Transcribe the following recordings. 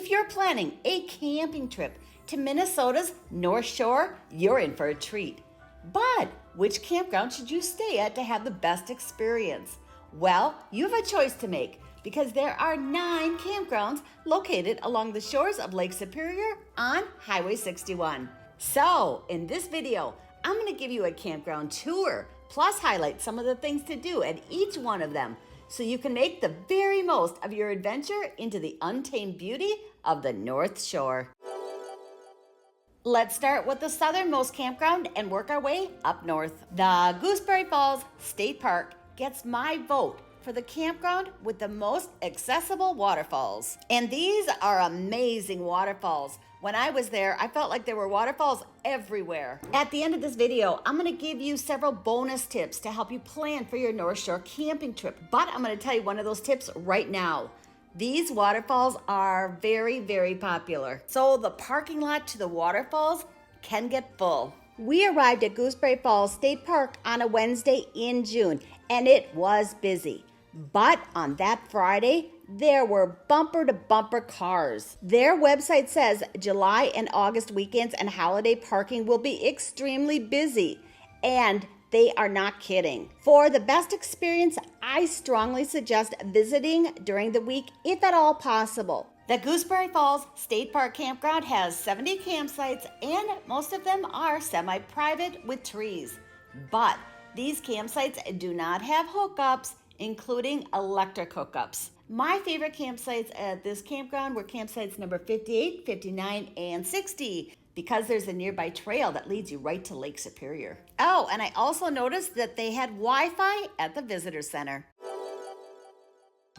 If you're planning a camping trip to Minnesota's North Shore, you're in for a treat. But which campground should you stay at to have the best experience? Well, you have a choice to make because there are 9 campgrounds located along the shores of Lake Superior on Highway 61. So, in this video, I'm going to give you a campground tour, plus highlight some of the things to do at each one of them, so you can make the very most of your adventure into the untamed beauty of the North Shore. Let's start with the southernmost campground and work our way up north. The Gooseberry Falls State Park gets my vote for the campground with the most accessible waterfalls. And these are amazing waterfalls. When I was there, I felt like there were waterfalls everywhere. At the end of this video, I'm gonna give you several bonus tips to help you plan for your North Shore camping trip. But I'm gonna tell you one of those tips right now. These waterfalls are very, very popular. So the parking lot to the waterfalls can get full. We arrived at Gooseberry Falls State Park on a Wednesday in June, and it was busy. But on that Friday, there were bumper-to-bumper cars. Their website says July and August weekends and holiday parking will be extremely busy, and they are not kidding. For the best experience, I strongly suggest visiting during the week if at all possible. The Gooseberry Falls State Park Campground has 70 campsites, and most of them are semi-private with trees. But these campsites do not have hookups, including electric hookups. My favorite campsites at this campground were campsites number 58, 59, and 60 because there's a nearby trail that leads you right to Lake Superior. Oh, and I also noticed that they had Wi-Fi at the visitor center.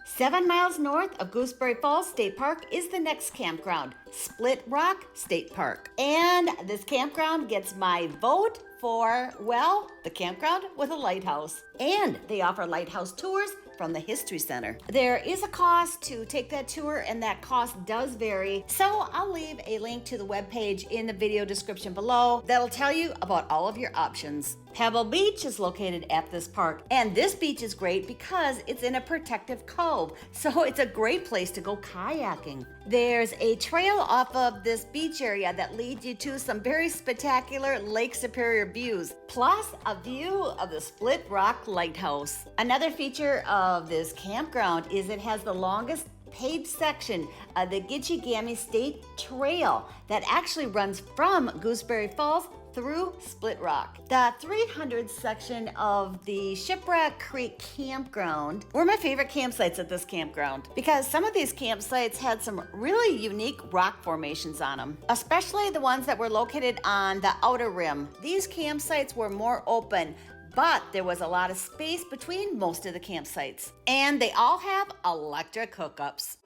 7 miles north of Gooseberry Falls State Park is the next campground, Split Rock State Park. And this campground gets my vote for, well, the campground with a lighthouse. And they offer lighthouse tours from the History Center. There is a cost to take that tour, and that cost does vary. So I'll leave a link to the webpage in the video description below that'll tell you about all of your options. Pebble Beach is located at this park, and this beach is great because it's in a protective cove, so it's a great place to go kayaking. There's a trail off of this beach area that leads you to some very spectacular Lake Superior views, plus a view of the Split Rock Lighthouse. Another feature of this campground is it has the longest paved section of the Gitchigami State Trail that actually runs from Gooseberry Falls through Split Rock. The 300 section of the Shipwreck Creek Campground were my favorite campsites at this campground because some of these campsites had some really unique rock formations on them, especially the ones that were located on the outer rim. These campsites were more open, but there was a lot of space between most of the campsites. And they all have electric hookups.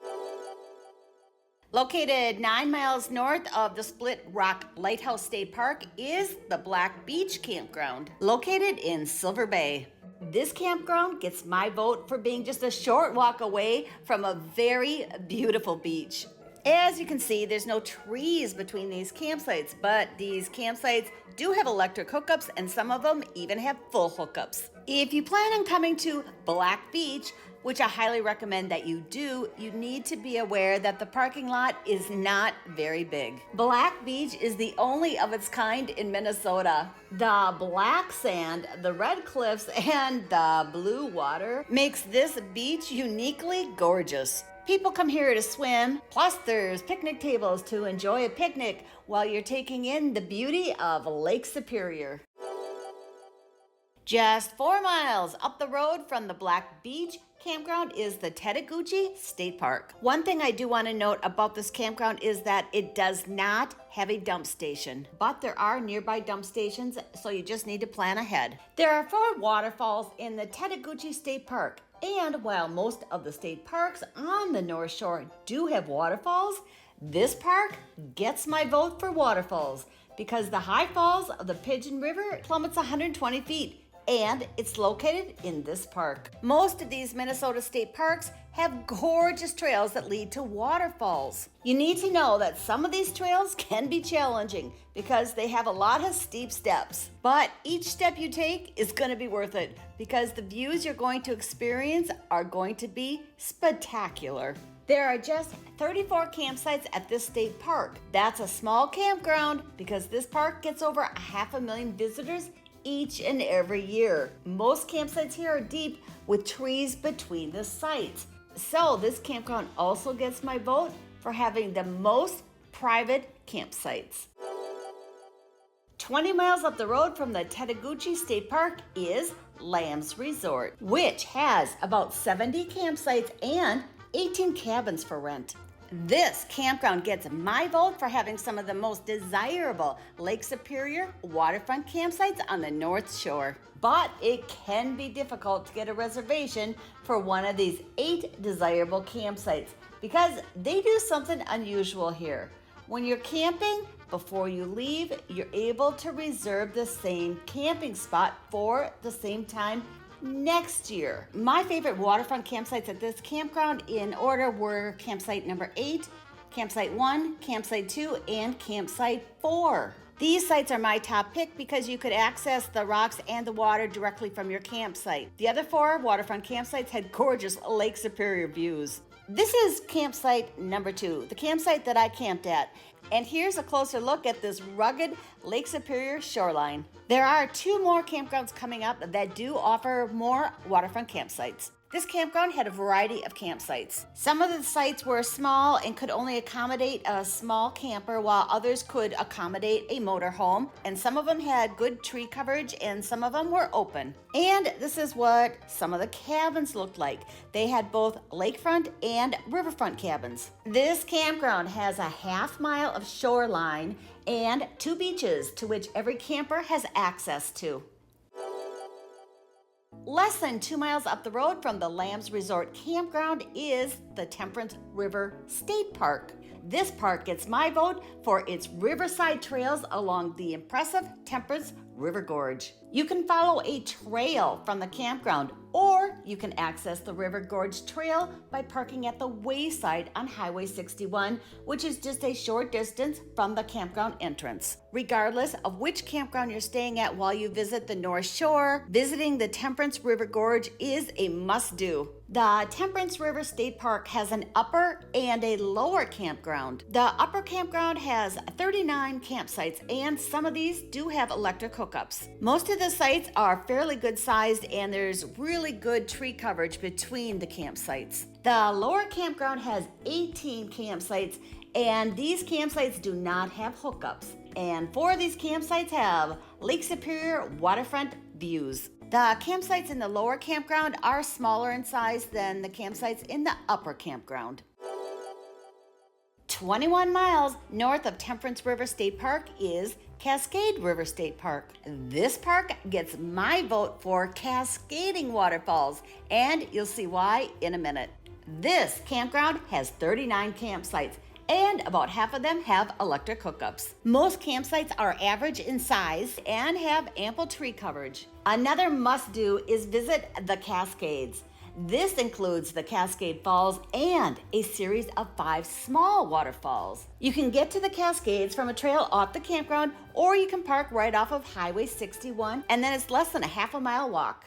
Located 9 miles north of the Split Rock Lighthouse State Park is the Black Beach Campground, located in Silver Bay. This campground gets my vote for being just a short walk away from a very beautiful beach. As you can see, there's no trees between these campsites, but these campsites do have electric hookups, and some of them even have full hookups. If you plan on coming to Black Beach, which I highly recommend that you do, you need to be aware that the parking lot is not very big. Black Beach is the only of its kind in Minnesota. The black sand, the red cliffs, and the blue water makes this beach uniquely gorgeous. People come here to swim, plus there's picnic tables to enjoy a picnic while you're taking in the beauty of Lake Superior. Just 4 miles up the road from the Black Beach Campground is the Tettgouche State Park. One thing I do want to note about this campground is that it does not have a dump station, but there are nearby dump stations, so you just need to plan ahead. There are 4 waterfalls in the Tettgouche State Park, and while most of the state parks on the North Shore do have waterfalls, this park gets my vote for waterfalls because the high falls of the Pigeon River plummets 120 feet. And it's located in this park. Most of these Minnesota state parks have gorgeous trails that lead to waterfalls. You need to know that some of these trails can be challenging because they have a lot of steep steps. But each step you take is going to be worth it because the views you're going to experience are going to be spectacular. There are just 34 campsites at this state park. That's a small campground because this park gets over 500,000 visitors each and every year. Most campsites here are deep with trees between the sites. So this campground also gets my vote for having the most private campsites. 20 miles up the road from the Tettgouche State Park is Lamb's Resort, which has about 70 campsites and 18 cabins for rent. This campground gets my vote for having some of the most desirable Lake Superior waterfront campsites on the North Shore. But it can be difficult to get a reservation for one of these 8 desirable campsites because they do something unusual here. When you're camping, before you leave, you're able to reserve the same camping spot for the same time next year. My favorite waterfront campsites at this campground in order were campsite number 8, campsite 1, campsite 2, and campsite 4. These sites are my top pick because you could access the rocks and the water directly from your campsite. The other 4 waterfront campsites had gorgeous Lake Superior views. This is campsite number 2, the campsite that I camped at. And here's a closer look at this rugged Lake Superior shoreline. There are 2 more campgrounds coming up that do offer more waterfront campsites. This campground had a variety of campsites. Some of the sites were small and could only accommodate a small camper, while others could accommodate a motorhome. And some of them had good tree coverage and some of them were open. And this is what some of the cabins looked like. They had both lakefront and riverfront cabins. This campground has a half-mile of shoreline and 2 beaches to which every camper has access to. Less than 2 miles up the road from the Lamb's Resort campground is the Temperance River State Park. This park gets my vote for its riverside trails along the impressive Temperance River Gorge. You can follow a trail from the campground, or you can access the River Gorge Trail by parking at the wayside on Highway 61, which is just a short distance from the campground entrance. Regardless of which campground you're staying at while you visit the North Shore, visiting the Temperance River Gorge is a must-do. The Temperance River State Park has an upper and a lower campground. The upper campground has 39 campsites, and some of these do have electric hookups. Most of the sites are fairly good sized, and there's really good tree coverage between the campsites. The lower campground has 18 campsites, and these campsites do not have hookups. And 4 of these campsites have Lake Superior waterfront views. The campsites in the lower campground are smaller in size than the campsites in the upper campground. 21 miles north of Temperance River State Park is Cascade River State Park. This park gets my vote for cascading waterfalls, and you'll see why in a minute. This campground has 39 campsites, and about half of them have electric hookups. Most campsites are average in size and have ample tree coverage. Another must-do is visit the Cascades. This includes the Cascade Falls and a series of 5 small waterfalls. You can get to the Cascades from a trail off the campground, or you can park right off of Highway 61, and then it's less than a half-a-mile walk.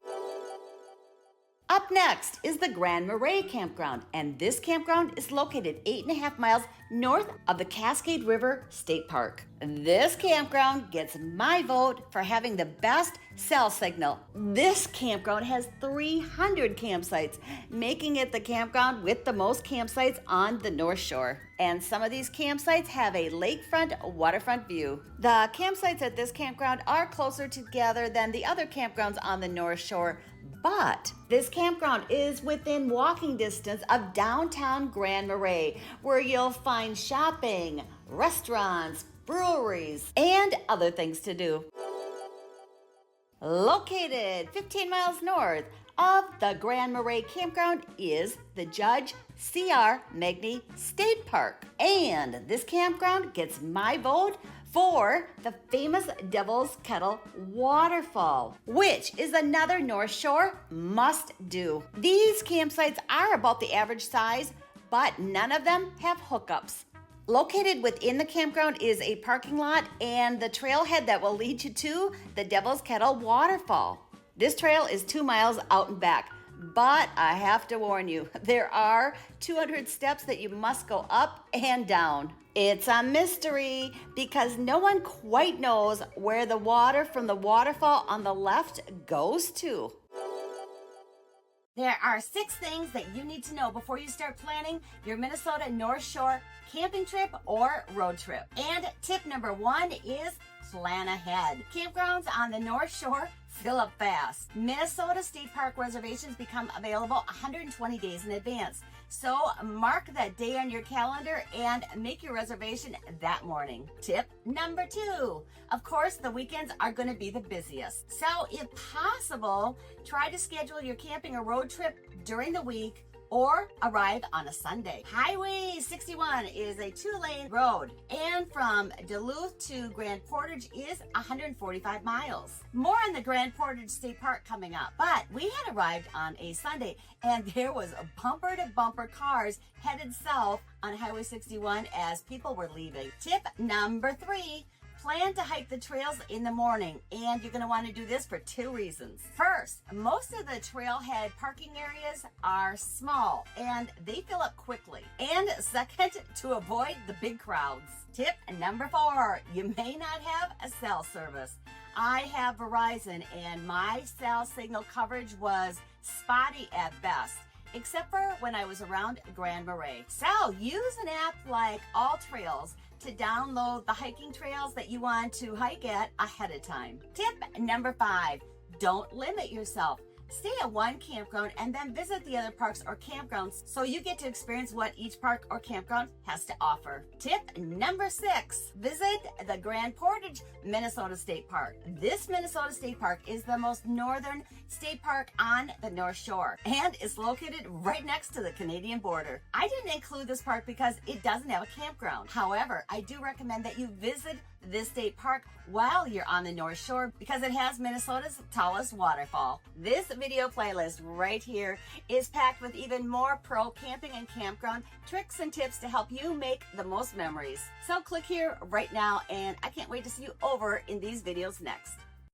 Up next is the Grand Marais campground, and this campground is located 8.5 miles north of the Cascade River State Park. This campground gets my vote for having the best cell signal. This campground has 300 campsites, making it the campground with the most campsites on the North Shore. And some of these campsites have a lakefront waterfront view. The campsites at this campground are closer together than the other campgrounds on the North Shore, but this campground is within walking distance of downtown Grand Marais, where you'll find shopping, restaurants, breweries, and other things to do. Located 15 miles north of the Grand Marais campground is the Judge C.R. Magney State Park. And this campground gets my vote for the famous Devil's Kettle Waterfall, which is another North Shore must-do. These campsites are about the average size, but none of them have hookups. Located within the campground is a parking lot and the trailhead that will lead you to the Devil's Kettle Waterfall. This trail is 2 miles out and back, But I have to warn you, there are 200 steps that you must go up and down. It's a mystery because no one quite knows where the water from the waterfall on the left goes to. There are 6 things that you need to know before you start planning your Minnesota North Shore camping trip or road trip. And tip number 1 is plan ahead. Campgrounds on the North Shore fill up fast. Minnesota State Park reservations become available 120 days in advance. So mark that day on your calendar and make your reservation that morning. Tip number 2. Of course, the weekends are going to be the busiest. So if possible, try to schedule your camping or road trip during the week or arrive on a Sunday. Highway 61 is a 2-lane road, and from Duluth to Grand Portage is 145 miles. More on the Grand Portage State Park coming up, but we had arrived on a Sunday and there was a bumper-to-bumper cars headed south on Highway 61 as people were leaving. Tip number 3. Plan to hike the trails in the morning, and you're going to want to do this for 2 reasons. First, most of the trailhead parking areas are small and they fill up quickly. And second, to avoid the big crowds. Tip number 4, you may not have a cell service. I have Verizon and my cell signal coverage was spotty at best, except for when I was around Grand Marais. So use an app like All Trails to download the hiking trails that you want to hike at ahead of time. Tip number 5, don't limit yourself. Stay at one campground and then visit the other parks or campgrounds so you get to experience what each park or campground has to offer. Tip number 6, visit the Grand Portage Minnesota State Park. This Minnesota State Park is the most northern state park on the North Shore and is located right next to the Canadian border. I didn't include this park because it doesn't have a campground. However, I do recommend that you visit this state park while you're on the North Shore because it has Minnesota's tallest waterfall. This video playlist right here is packed with even more pro camping and campground tricks and tips to help you make the most memories. So click here right now, and I can't wait to see you over in these videos next.